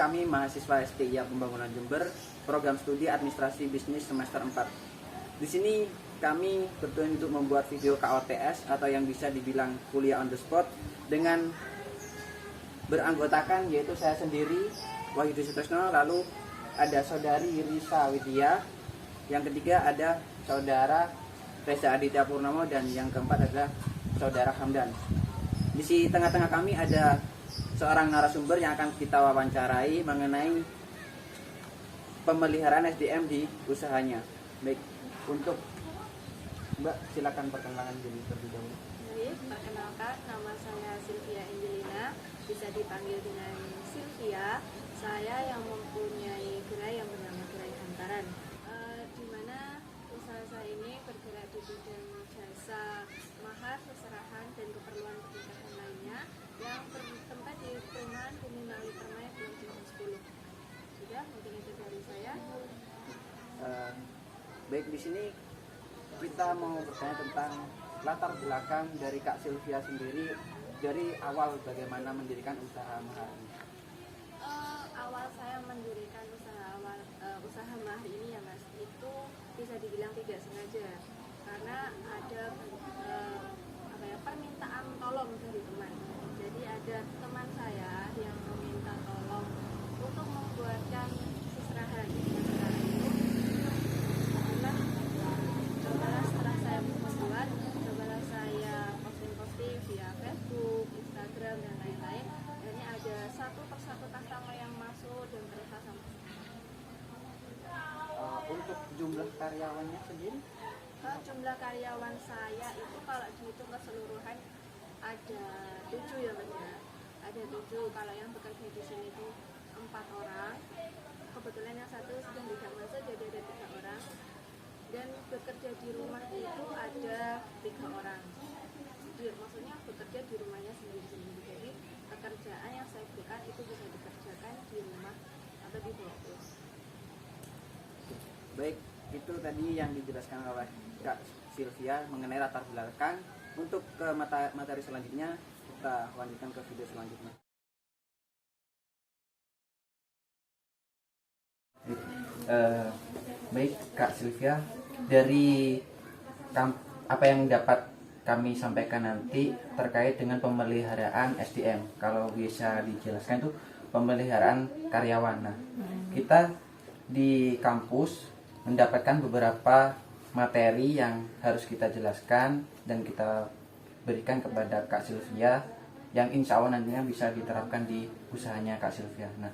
kami mahasiswa STIA Pembangunan Jember, program studi administrasi bisnis semester 4. Di sini kami bertujuan untuk membuat video KOTS atau yang bisa dibilang kuliah on the spot dengan beranggotakan yaitu saya sendiri, Wahyu Sutresno, lalu ada saudari Risa Widya, yang ketiga ada saudara Reza Aditya Purnomo, dan yang keempat adalah saudara Hamdan. Di tengah-tengah kami ada seorang narasumber yang akan kita wawancarai mengenai pemeliharaan SDM di usahanya. Baik, untuk Mbak, silakan perkenalkan diri terlebih dahulu. Baik, perkenalkan, nama saya Sylvia Angelina, bisa dipanggil dengan Sylvia. Saya yang mempunyai gerai yang bernama Gerai Hantaran, di mana usaha saya ini bergerak di bidang jasa mahar, seserahan, dan keperluan pernikahan lainnya yang bertempat di perumahan Bumi Mali Permai, Blok 10. Sudah, mungkin itu dari saya. Baik, di sini kita mau bertanya tentang latar belakang dari Kak Sylvia sendiri dari awal bagaimana mendirikan usaha mahar ini. Awal saya mendirikan usaha mahar ini ya Mas, itu bisa dibilang tidak sengaja karena ada permintaan tolong dari teman. Jadi ada teman saya yang meminta tolong untuk membuatkan seserahan. Seserahan itu adalah setelah saya membuat, cobalah saya posting via Facebook, Instagram, dan lain-lain. Ini ada satu persatu customer yang masuk dan mereka sama. Untuk jumlah karyawannya sendiri? Jumlah karyawan saya itu kalau dihitung keseluruhan ada 7 ya Mas ya. Ada 7, kalau yang bekerja di sini itu 4 orang. Kebetulan yang satu sedang tidak masuk, jadi ada 3 orang. Dan bekerja di rumah itu ada 3 orang. Maksudnya bekerja di rumahnya sendiri-sendiri. Jadi pekerjaan yang saya berikan itu bisa dikerjakan di rumah atau di bawah kos. Baik, itu tadi yang dijelaskan oleh Kak Sylvia mengenai latar belakang. Untuk ke materi selanjutnya, kita lanjutkan ke video selanjutnya. Baik, Kak Sylvia, dari apa yang dapat kami sampaikan nanti terkait dengan pemeliharaan SDM, kalau bisa dijelaskan itu pemeliharaan karyawan. Nah, kita di kampus mendapatkan beberapa materi yang harus kita jelaskan dan kita berikan kepada Kak Sylvia yang insya Allah nantinya bisa diterapkan di usahanya Kak Sylvia. Nah,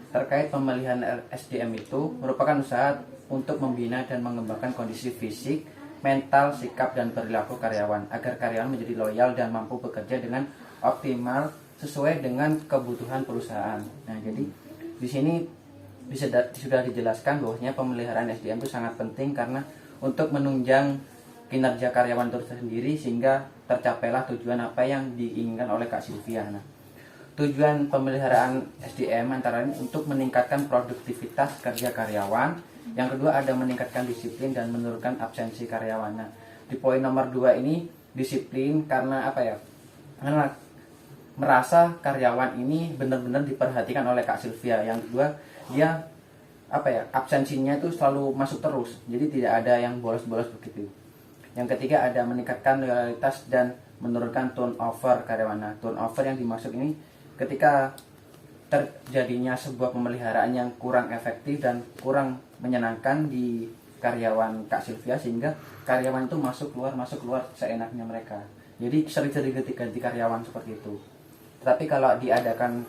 terkait pemeliharaan SDM itu merupakan usaha untuk membina dan mengembangkan kondisi fisik, mental, sikap, dan perilaku karyawan agar karyawan menjadi loyal dan mampu bekerja dengan optimal sesuai dengan kebutuhan perusahaan. Nah, jadi di sini sudah dijelaskan bahwasanya pemeliharaan SDM itu sangat penting karena untuk menunjang kinerja karyawan itu sendiri sehingga tercapailah tujuan apa yang diinginkan oleh Kak Sylvia. Nah, tujuan pemeliharaan SDM antara lain untuk meningkatkan produktivitas kerja karyawan. Yang kedua ada meningkatkan disiplin dan menurunkan absensi karyawan. Nah, di poin nomor 2 ini disiplin karena apa ya? Karena merasa karyawan ini benar-benar diperhatikan oleh Kak Sylvia. Yang kedua, dia absensinya itu selalu masuk terus. Jadi tidak ada yang bolos-bolos begitu. Yang ketiga ada meningkatkan loyalitas dan menurunkan turnover karyawan. Nah, turnover yang dimaksud ini ketika terjadinya sebuah pemeliharaan yang kurang efektif dan kurang menyenangkan di karyawan Kak Sylvia sehingga karyawan itu masuk keluar seenaknya mereka. Jadi sering-sering ganti karyawan seperti itu. Tetapi kalau diadakan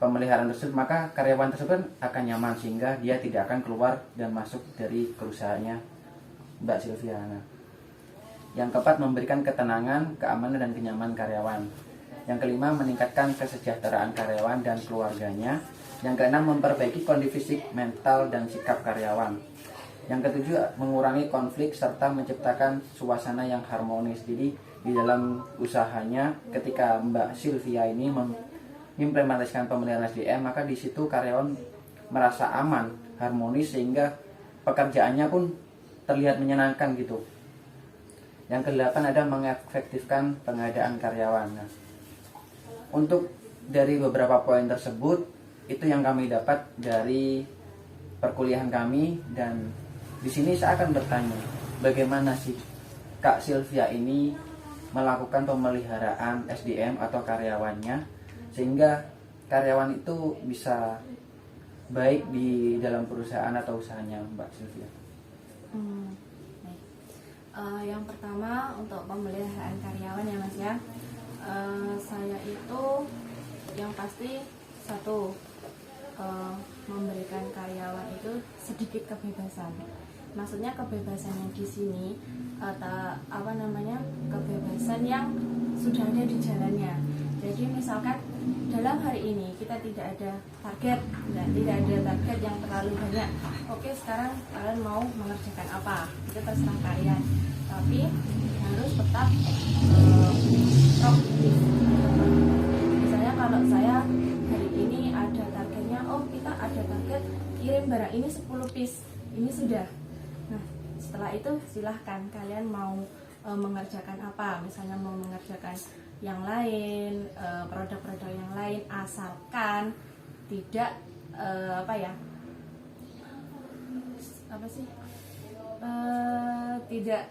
pemeliharaan tersebut maka karyawan tersebut akan nyaman sehingga dia tidak akan keluar dan masuk dari perusahaannya Mbak Sylvia. Nah, yang keempat memberikan ketenangan, keamanan, dan kenyamanan karyawan. Yang kelima meningkatkan kesejahteraan karyawan dan keluarganya. Yang keenam memperbaiki kondisi fisik, mental, dan sikap karyawan. Yang ketujuh mengurangi konflik serta menciptakan suasana yang harmonis. Jadi di dalam usahanya ketika Mbak Sylvia ini mengimplementasikan pemeliharaan SDM maka di situ karyawan merasa aman, harmonis sehingga pekerjaannya pun terlihat menyenangkan gitu. Yang kedelapan ada mengefektifkan pengadaan karyawan. Nah, untuk dari beberapa poin tersebut itu yang kami dapat dari perkuliahan kami. Dan di sini saya akan bertanya, bagaimana sih Kak Sylvia ini melakukan pemeliharaan SDM atau karyawannya sehingga karyawan itu bisa baik di dalam perusahaan atau usahanya, Mbak Sylvia? Baik. Yang pertama untuk pemeliharaan karyawan ya Mas ya. Saya itu yang pasti satu, memberikan karyawan itu sedikit kebebasan. Maksudnya kebebasan yang di sini kebebasan yang sudah ada di jalannya. Jadi misalkan dalam hari ini kita tidak ada target, tidak ada target yang terlalu banyak. Oke, sekarang kalian mau mengerjakan apa? Itu terserah kalian. Tapi harus tetap produktif. Misalnya kalau saya hari ini ada targetnya, oh kita ada target kirim barang ini 10 piece, ini sudah. Nah setelah itu silahkan kalian mau mengerjakan apa, misalnya mau mengerjakan yang lain, produk-produk yang lain, asalkan tidak tidak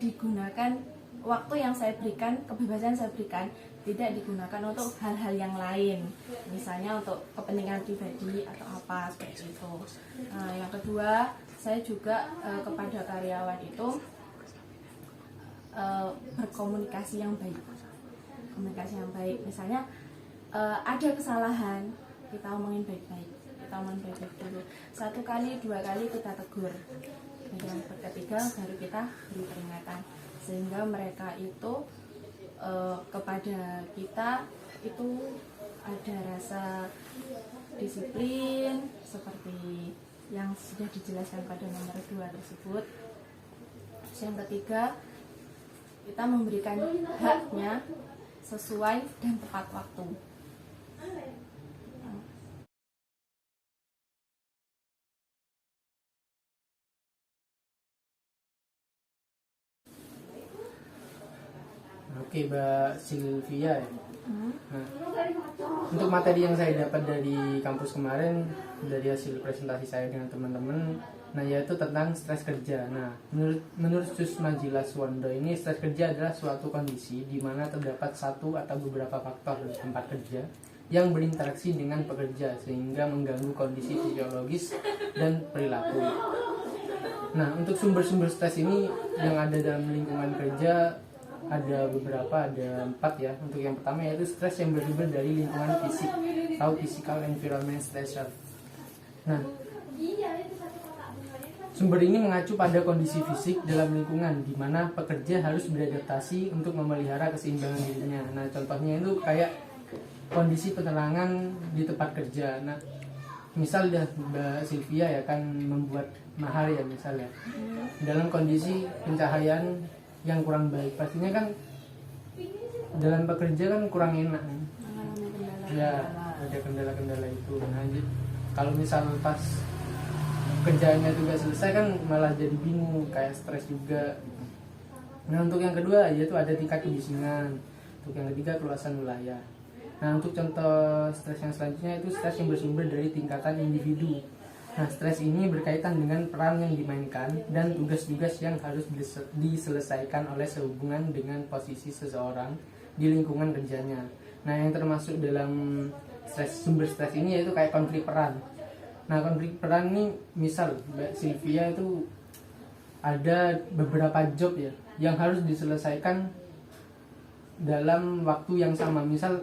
digunakan waktu yang saya berikan, kebebasan saya berikan tidak digunakan untuk hal-hal yang lain, misalnya untuk kepentingan pribadi atau apa seperti itu. Yang kedua, saya juga kepada karyawan itu berkomunikasi yang baik. Komunikasi yang baik, misalnya ada kesalahan, kita omongin baik-baik, dulu. 1 kali, 2 kali kita tegur, yang ketiga baru kita beri peringatan, sehingga mereka itu kepada kita itu ada rasa disiplin seperti yang sudah dijelaskan pada nomor 2 tersebut. Yang ketiga, kita memberikan haknya sesuai dan tepat waktu. Oke, Mbak Sylvia ya. Nah, untuk materi yang saya dapat dari kampus kemarin, dari hasil presentasi saya dengan teman-teman, nah yaitu tentang stres kerja. Nah, menurut Susmajila Suwando ini, stres kerja adalah suatu kondisi di mana terdapat satu atau beberapa faktor di tempat kerja yang berinteraksi dengan pekerja sehingga mengganggu kondisi fisiologis dan perilaku. Nah, untuk sumber-sumber stres ini yang ada dalam lingkungan kerja ada beberapa, ada 4 ya. Untuk yang pertama yaitu stres yang bersumber dari lingkungan fisik atau physical environment stressor. Nah, sumber ini mengacu pada kondisi fisik dalam lingkungan di mana pekerja harus beradaptasi untuk memelihara keseimbangan dirinya. Nah, contohnya itu kayak kondisi penerangan di tempat kerja. Nah, misal Mbak Sylvia ya kan membuat mahar ya misalnya. Dalam kondisi pencahayaan yang kurang baik, pastinya kan dalam bekerja kan kurang enak kan? Ya, ada kendala-kendala itu. Nah, kalau misal pas kerjaannya juga selesai kan malah jadi bingung, kayak stres juga. Nah, untuk yang kedua yaitu ada tingkat kebisingan. Untuk yang ketiga keluasan wilayah. Nah, untuk contoh stres yang selanjutnya itu stres yang bersumber dari tingkatan individu. Nah, stres ini berkaitan dengan peran yang dimainkan dan tugas-tugas yang harus diselesaikan oleh sehubungan dengan posisi seseorang di lingkungan kerjanya. Nah, yang termasuk dalam sumber stres ini yaitu kayak konflik peran. Nah, konflik peran ini misal Mbak Sylvia itu ada beberapa job ya yang harus diselesaikan dalam waktu yang sama. Misal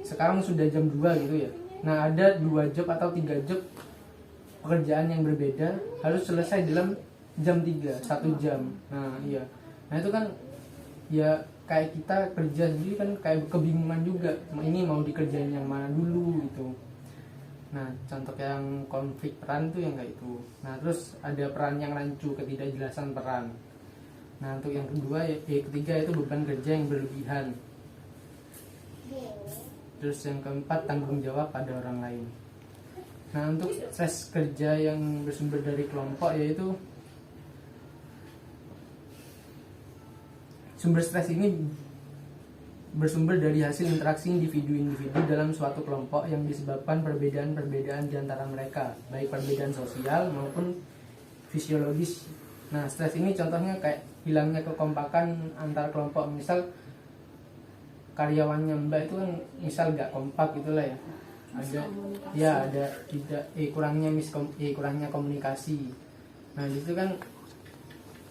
sekarang sudah jam 2 gitu ya. Nah, ada 2 job atau 3 job pekerjaan yang berbeda harus selesai dalam jam 3, 1 jam. Nah, iya. Nah, itu kan ya kayak kita kerja sendiri kan kayak kebingungan juga. Ini mau dikerjain yang mana dulu gitu. Nah, contoh yang konflik peran itu yang kayak itu. Nah, terus ada peran yang rancu, ketidakjelasan peran. Nah, untuk yang kedua ketiga itu beban kerja yang berlebihan. Terus yang keempat tanggung jawab pada orang lain. Nah, untuk stres kerja yang bersumber dari kelompok yaitu sumber stres ini bersumber dari hasil interaksi individu-individu dalam suatu kelompok yang disebabkan perbedaan-perbedaan di antara mereka, baik perbedaan sosial maupun fisiologis. Nah, stres ini contohnya kayak hilangnya kekompakan antar kelompok. Misal karyawannya Mbak itu kan misal gak kompak gitulah ya. Ada tidak kurangnya komunikasi. Nah, itu kan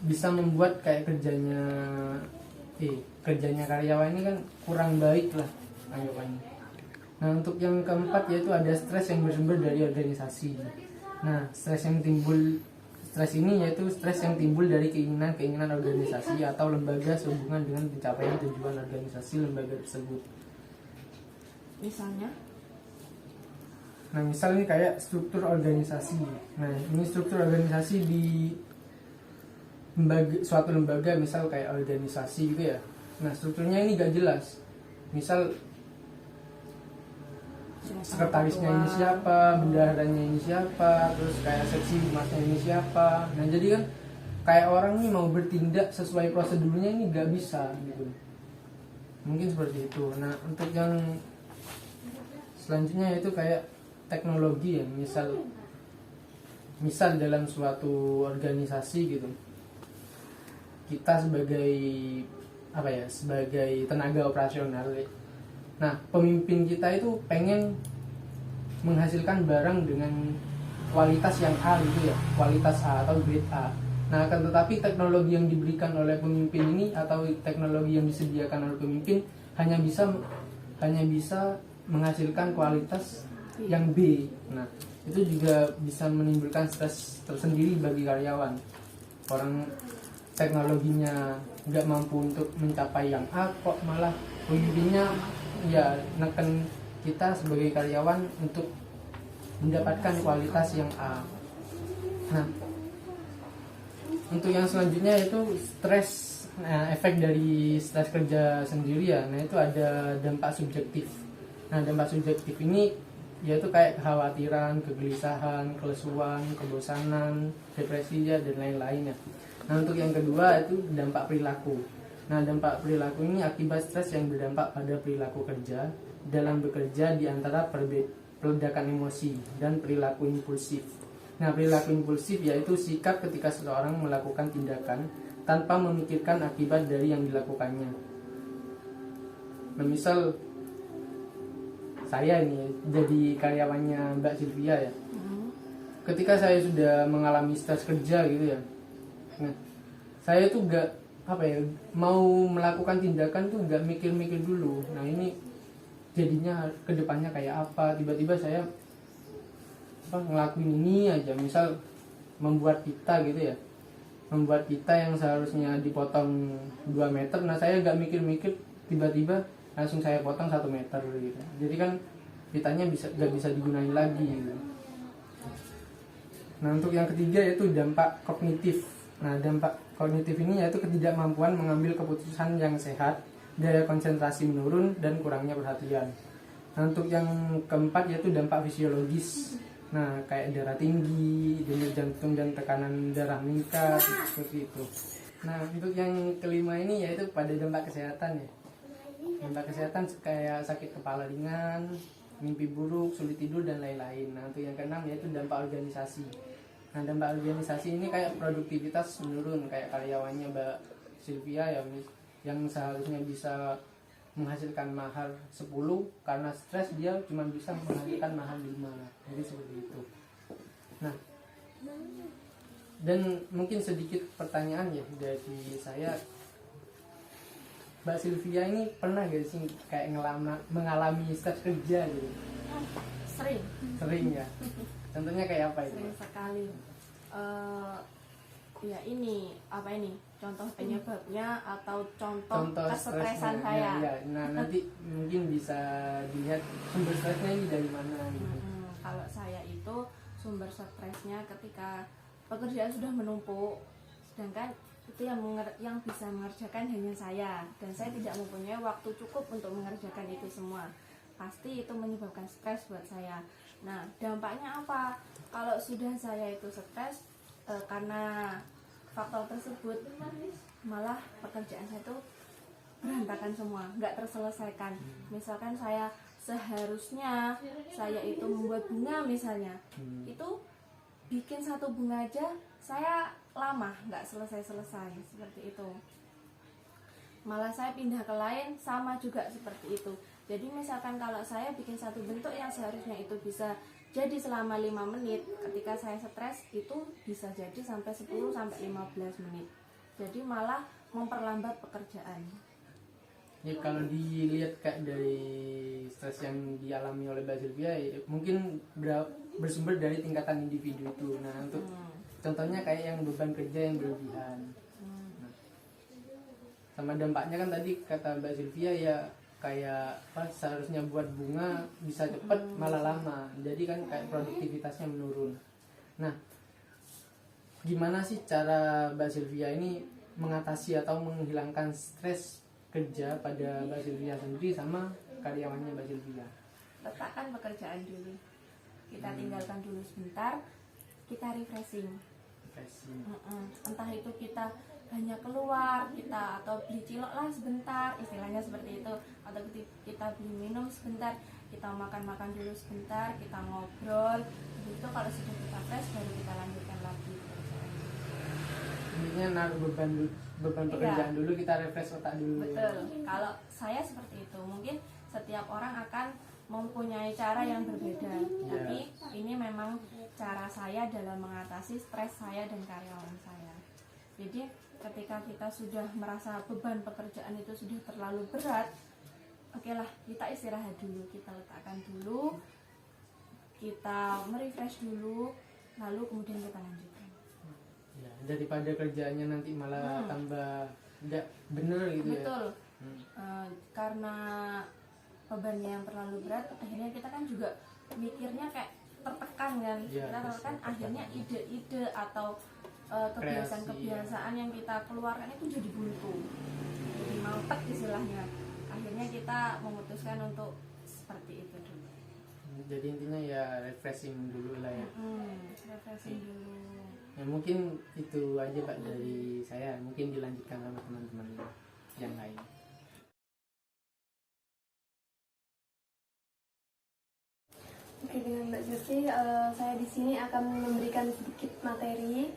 bisa membuat kayak kerjanya karyawan ini kan kurang baik lah anggapannya. Nah, untuk yang keempat yaitu ada stres yang bersumber dari organisasi. Nah, stres ini yaitu stres yang timbul dari keinginan organisasi atau lembaga sehubungan dengan pencapaian tujuan organisasi lembaga tersebut. Misalnya? Nah, misal ini kayak struktur organisasi. Nah, ini struktur organisasi di suatu lembaga, misal kayak organisasi gitu ya. Nah, strukturnya ini gak jelas. Misal sekretarisnya ini siapa, bendaharanya ini siapa, terus kayak seksi humasnya ini siapa. Nah, jadi kan kayak orang ini mau bertindak sesuai prosedurnya ini gak bisa gitu. Mungkin seperti itu. Nah, untuk yang selanjutnya itu kayak teknologi ya. Misal dalam suatu organisasi gitu, kita sebagai tenaga operasional. Nah, pemimpin kita itu pengen menghasilkan barang dengan kualitas yang A gitu ya, kualitas A atau grade A. Nah, akan tetapi teknologi yang diberikan oleh pemimpin ini atau teknologi yang disediakan oleh pemimpin hanya bisa menghasilkan kualitas yang B. Nah, itu juga bisa menimbulkan stres tersendiri bagi karyawan. Orang teknologinya nggak mampu untuk mencapai yang A, kok malah pemimpinnya ya neken kita sebagai karyawan untuk mendapatkan kualitas yang A. Nah, untuk yang selanjutnya itu stres. Nah, efek dari stres kerja sendiri ya. Nah, itu ada dampak subjektif. Nah, dampak subjektif ini yaitu kayak kekhawatiran, kegelisahan, kelesuan, kebosanan, depresi ya, dan lain-lainnya. Nah, untuk yang kedua itu dampak perilaku. Nah, dampak perilaku ini akibat stres yang berdampak pada perilaku kerja dalam bekerja di antara peledakan emosi dan perilaku impulsif. Nah, perilaku impulsif yaitu sikap ketika seseorang melakukan tindakan tanpa memikirkan akibat dari yang dilakukannya. Nah, misal saya ini jadi karyawannya Mbak Sylvia ya. Ketika saya sudah mengalami stres kerja gitu ya. Nah, saya tuh mau melakukan tindakan tuh nggak mikir-mikir dulu. Nah, ini jadinya kedepannya kayak apa? Tiba-tiba saya ngelakuin ini aja, misal membuat pita gitu ya, membuat pita yang seharusnya dipotong 2 meter. Nah, saya nggak mikir-mikir, tiba-tiba langsung saya potong 1 meter gitu. Jadi kan pitanya nggak bisa digunain lagi gitu. Nah, untuk yang ketiga yaitu dampak kognitif. Nah, dampak kognitif ini yaitu ketidakmampuan mengambil keputusan yang sehat, daya konsentrasi menurun, dan kurangnya perhatian. Nah, untuk yang keempat yaitu dampak fisiologis. Nah, kayak darah tinggi, denyut jantung, dan tekanan darah meningkat, seperti itu. Nah, untuk yang kelima ini yaitu pada dampak kesehatan ya. Dampak kesehatan kayak sakit kepala ringan, mimpi buruk, sulit tidur, dan lain-lain. Nah, untuk yang keenam yaitu dampak organisasi. Nah, dampak organisasi ini kayak produktivitas menurun, kayak karyawannya Mbak Sylvia ya, yang seharusnya bisa menghasilkan mahar 10, karena stres dia cuma bisa menghasilkan mahar 5. Jadi seperti itu. Nah, dan mungkin sedikit pertanyaan ya dari saya. Mbak Sylvia ini pernah gak sih kayak mengalami stres kerja gitu? Sering ya. Contohnya kayak apa itu? Sering sekali. Ya ini contoh penyebabnya atau contoh kesetresan saya. Ya. Nah, nanti mungkin bisa dilihat sumber stresnya ini dari mana gitu. Kalau saya itu sumber stresnya ketika pekerjaan sudah menumpuk, sedangkan itu yang bisa mengerjakan hanya saya, dan saya tidak mempunyai waktu cukup untuk mengerjakan itu semua. Pasti itu menyebabkan stres buat saya. Nah, dampaknya apa? Kalau sudah saya itu stres karena faktor tersebut, malah pekerjaan saya itu berantakan semua, nggak terselesaikan. Misalkan seharusnya saya itu membuat bunga misalnya, itu bikin satu bunga aja saya lama nggak selesai seperti itu. Malah saya pindah ke lain sama juga seperti itu. Jadi misalkan kalau saya bikin satu bentuk yang seharusnya itu bisa jadi selama 5 menit, ketika saya stres itu bisa jadi sampai 10 sampai 15 menit. Jadi malah memperlambat pekerjaan. Ya kalau dilihat kayak dari stres yang dialami oleh Mbak Sylvia, ya, mungkin bersumber dari tingkatan individu itu. Nah untuk contohnya kayak yang beban kerja yang berlebihan. Nah, sama dampaknya kan tadi kata Mbak Sylvia ya kayak seharusnya buat bunga bisa cepat malah lama. Jadi kan kayak produktivitasnya menurun. Nah gimana sih cara Mbak Sylvia ini mengatasi atau menghilangkan stres kerja pada Mbak Sylvia sendiri sama karyawannya Mbak Sylvia? Letakkan pekerjaan dulu, kita tinggalkan dulu sebentar, kita refreshing. Entah itu kita hanya keluar atau beli cilok lah sebentar, istilahnya seperti itu, atau kita beli minum sebentar, kita makan dulu sebentar, kita ngobrol. Itu kalau sudah kita fresh baru kita lanjutkan lagi pekerjaan. Intinya naruh beban pekerjaan dulu, kita refresh otak dulu. Betul. Kalau saya seperti itu, mungkin setiap orang akan mempunyai cara yang berbeda. Tapi ini memang cara saya dalam mengatasi stres saya dan karyawan saya. Jadi ketika kita sudah merasa beban pekerjaan itu sudah terlalu berat, okelah kita istirahat dulu, kita letakkan dulu, kita merefresh dulu, lalu kemudian kita lanjutkan. Ya, daripada kerjaannya nanti malah tambah tidak benar gitu. Betul. Ya. Karena bebannya yang terlalu berat, akhirnya kita kan juga mikirnya kayak tertekan kan. Ya, kita tertekan, akhirnya ide-ide atau kebiasaan-kebiasaan yang kita keluarkan itu jadi buntu, jadi mampet istilahnya. Akhirnya kita memutuskan untuk seperti itu dulu. Jadi intinya ya refreshing dulu lah ya. Refreshing dulu. Ya mungkin itu aja Pak dari saya. Mungkin dilanjutkan sama teman-teman yang lain. Oke, dengan Mbak Zulfi, saya di sini akan memberikan sedikit materi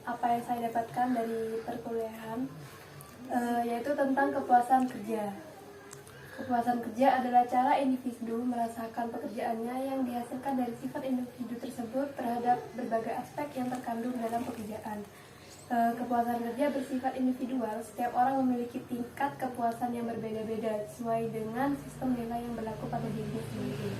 apa yang saya dapatkan dari perkuliahan, yaitu tentang kepuasan kerja. Kepuasan kerja adalah cara individu merasakan pekerjaannya yang dihasilkan dari sifat individu tersebut terhadap berbagai aspek yang terkandung dalam pekerjaan. Kepuasan kerja bersifat individual, setiap orang memiliki tingkat kepuasan yang berbeda-beda sesuai dengan sistem nilai yang berlaku pada dirinya sendiri.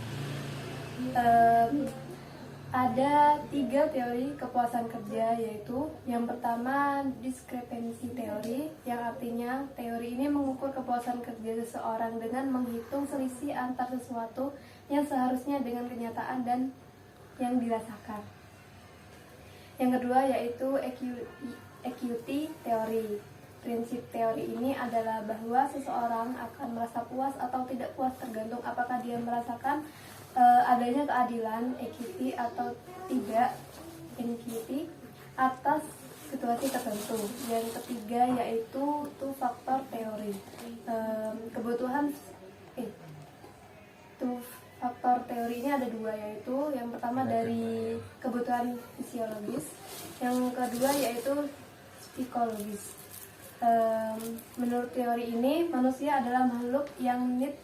Ada 3 teori kepuasan kerja, yaitu yang pertama diskrepensi teori, yang artinya teori ini mengukur kepuasan kerja seseorang dengan menghitung selisih antar sesuatu yang seharusnya dengan kenyataan dan yang dirasakan. Yang kedua yaitu equity teori. Prinsip teori ini adalah bahwa seseorang akan merasa puas atau tidak puas tergantung apakah dia merasakan adanya keadilan, equity atau tidak, inequity, atas situasi tertentu. Yang ketiga yaitu two factor teori. Two factor teori ini ada 2, yaitu yang pertama dari kebutuhan fisiologis, yang kedua yaitu psikologis. Menurut teori ini, manusia adalah makhluk yang need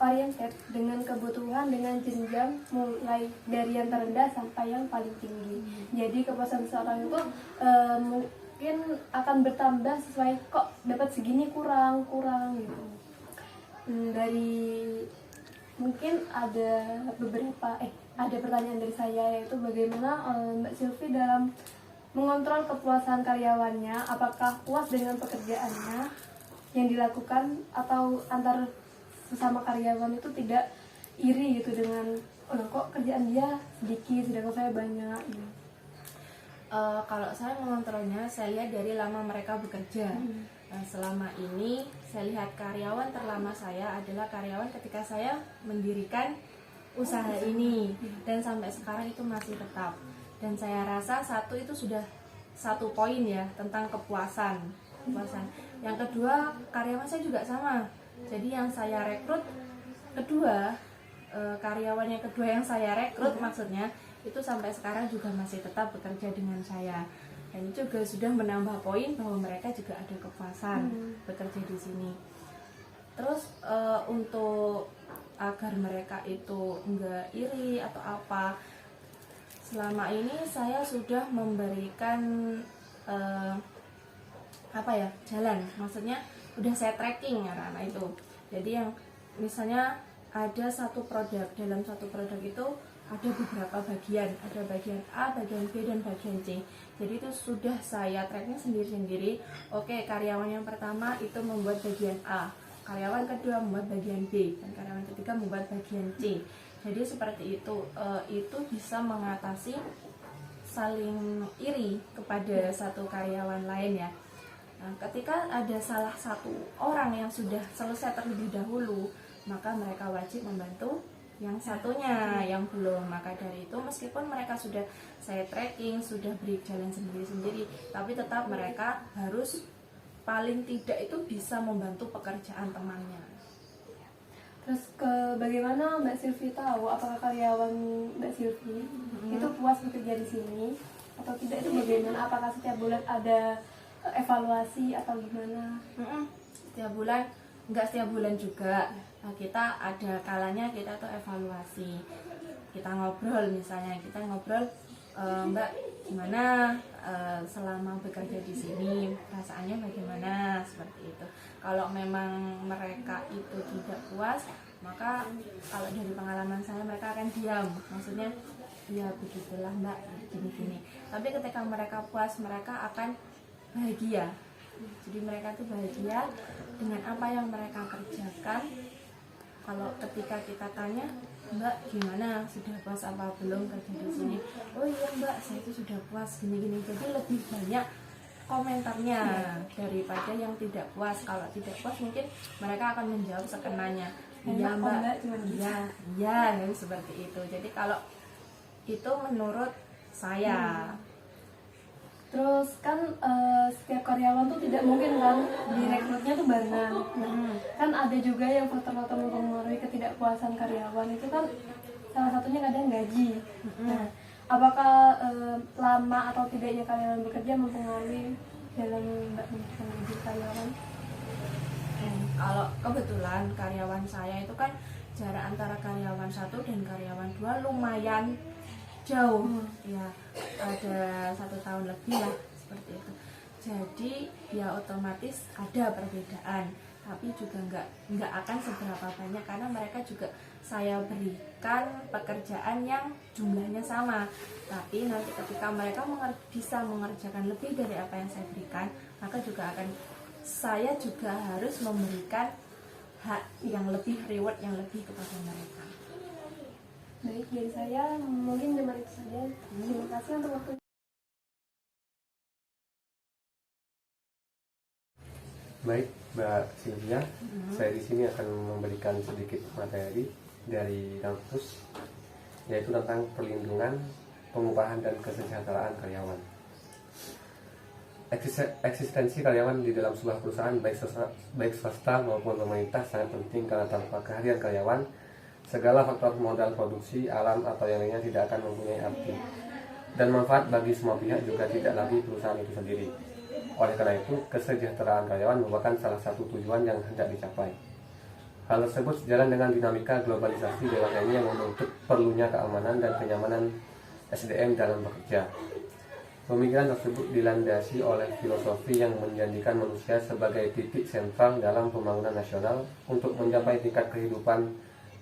oriented dengan kebutuhan dengan jenjang mulai dari yang terendah sampai yang paling tinggi. Jadi kepuasan seseorang itu mungkin akan bertambah sesuai kok dapat segini kurang gitu. Dari mungkin ada ada pertanyaan dari saya, yaitu bagaimana Mbak Sylvie dalam mengontrol kepuasan karyawannya, apakah puas dengan pekerjaannya yang dilakukan atau antar sesama karyawan itu tidak iri gitu dengan kok kerjaan dia sedikit sedangkan saya banyak gitu. Kalau saya mengontrolnya, saya lihat dari lama mereka bekerja. Selama ini saya lihat karyawan terlama saya adalah karyawan ketika saya mendirikan usaha ini, dan sampai sekarang itu masih tetap. Dan saya rasa itu sudah 1 poin ya tentang kepuasan. kepuasan. Yang kedua, karyawan saya juga sama. Jadi yang saya rekrut kedua, karyawan yang kedua yang saya rekrut maksudnya itu sampai sekarang juga masih tetap bekerja dengan saya. Dan itu juga sudah menambah poin bahwa mereka juga ada kepuasan bekerja di sini. Terus untuk agar mereka itu enggak iri atau apa, selama ini saya sudah memberikan jalan, maksudnya udah saya tracking anak-anak itu. Jadi yang misalnya ada satu produk, dalam satu produk itu ada beberapa bagian, ada bagian A, bagian B, dan bagian C. Jadi itu sudah saya tracking sendiri-sendiri. Oke, karyawan yang pertama itu membuat bagian A, karyawan kedua membuat bagian B, dan karyawan ketiga membuat bagian C. Jadi seperti itu bisa mengatasi saling iri kepada satu karyawan lain ya. Nah, ketika ada salah satu orang yang sudah selesai terlebih dahulu, maka mereka wajib membantu yang satunya yang belum. Maka dari itu meskipun mereka sudah saya tracking, sudah beri jalan sendiri-sendiri, tapi tetap mereka harus paling tidak itu bisa membantu pekerjaan temannya. Terus bagaimana Mbak Silvi tahu apakah karyawan Mbak Silvi itu puas bekerja di sini atau tidak, itu bagaimana? Apakah setiap bulan ada evaluasi atau gimana? Setiap bulan, enggak setiap bulan juga. Nah, kita ada kalanya kita tuh evaluasi. Kita ngobrol misalnya, Mbak gimana selama bekerja di sini, perasaannya bagaimana, seperti itu. Kalau memang mereka itu tidak puas, maka kalau dari pengalaman saya mereka akan diam, maksudnya ya begitulah Mbak, gini-gini. Tapi ketika mereka puas, mereka akan bahagia. Jadi mereka tuh bahagia dengan apa yang mereka kerjakan. Kalau ketika kita tanya, Mbak gimana, sudah puas apa belum kerja di sini? Oh iya Mbak, saya itu sudah puas gini-gini. Jadi lebih banyak komentarnya daripada yang tidak puas. Kalau tidak puas mungkin mereka akan menjawab sekenanya. Iya Mbak, iya seperti itu. Jadi kalau itu menurut saya. Terus kan setiap karyawan tuh tidak mungkin kan direkrutnya tuh barengan. Kan ada juga yang faktor-faktor mempengaruhi ketidakpuasan karyawan, itu kan salah satunya kadang gaji. Nah, apakah lama atau tidaknya karyawan bekerja mempengaruhi dalam Mbak menentukan gaji karyawan? Kalau kebetulan karyawan saya itu kan jarak antara karyawan 1 dan karyawan 2 lumayan jauh, ya ada 1 tahun lebih lah seperti itu. Jadi ya otomatis ada perbedaan, tapi juga nggak akan seberapa banyak karena mereka juga saya berikan pekerjaan yang jumlahnya sama. Tapi nanti ketika mereka bisa mengerjakan lebih dari apa yang saya berikan, maka saya juga harus memberikan hak yang lebih, reward yang lebih kepada mereka. Baik, dari saya mungkin cuma itu saja. Terima kasih untuk waktu. Baik, Mbak Sylvia, saya di sini akan memberikan sedikit materi dari kampus, yaitu tentang perlindungan, pengupahan dan kesejahteraan karyawan. Eksistensi karyawan di dalam sebuah perusahaan baik swasta maupun pemerintah sangat penting karena tanpa kehadiran karyawan, segala faktor modal produksi, alam atau yang lainnya tidak akan mempunyai arti. Dan manfaat bagi semua pihak juga tidak lagi perusahaan itu sendiri. Oleh karena itu, kesejahteraan karyawan merupakan salah satu tujuan yang hendak dicapai. Hal tersebut sejalan dengan dinamika globalisasi dewasa ini yang menuntut perlunya keamanan dan kenyamanan SDM dalam bekerja. Pemikiran tersebut dilandasi oleh filosofi yang menjadikan manusia sebagai titik sentral dalam pembangunan nasional untuk mencapai tingkat kehidupan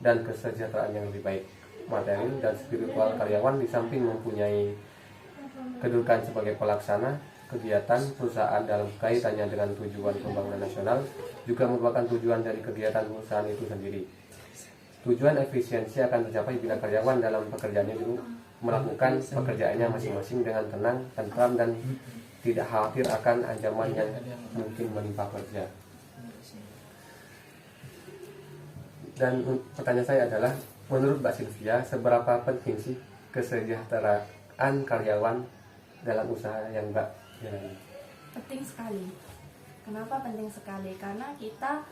dan kesejahteraan yang lebih baik. Materi dan spiritual karyawan di samping mempunyai kedudukan sebagai pelaksana kegiatan perusahaan dalam kaitannya dengan tujuan pembangunan nasional, juga merupakan tujuan dari kegiatan perusahaan itu sendiri. Tujuan efisiensi akan tercapai bila karyawan dalam pekerjaannya itu melakukan pekerjaannya masing-masing dengan tenang, tentram, dan tidak khawatir akan ancaman yang mungkin menimpa kerja. Dan pertanyaan saya adalah, menurut Mbak Sylvia, seberapa penting sih kesejahteraan karyawan dalam usaha yang Mbak jalani? Penting sekali. Kenapa penting sekali? Karena kita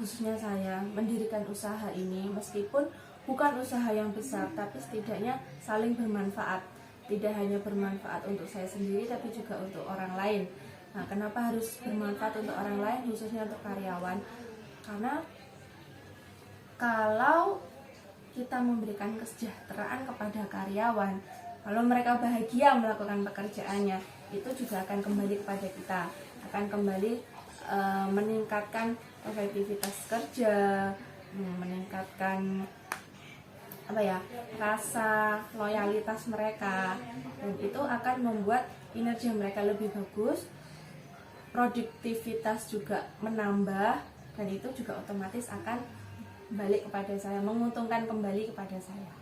khususnya saya mendirikan usaha ini meskipun bukan usaha yang besar, tapi setidaknya saling bermanfaat. Tidak hanya bermanfaat untuk saya sendiri, tapi juga untuk orang lain. Nah, kenapa harus bermanfaat untuk orang lain, khususnya untuk karyawan? Karena kalau kita memberikan kesejahteraan kepada karyawan, kalau mereka bahagia melakukan pekerjaannya, itu juga akan kembali kepada kita, akan kembali meningkatkan efektivitas kerja, meningkatkan rasa loyalitas mereka, dan itu akan membuat kinerja mereka lebih bagus, produktivitas juga menambah, dan itu juga otomatis akan balik kepada saya, menguntungkan kembali kepada saya.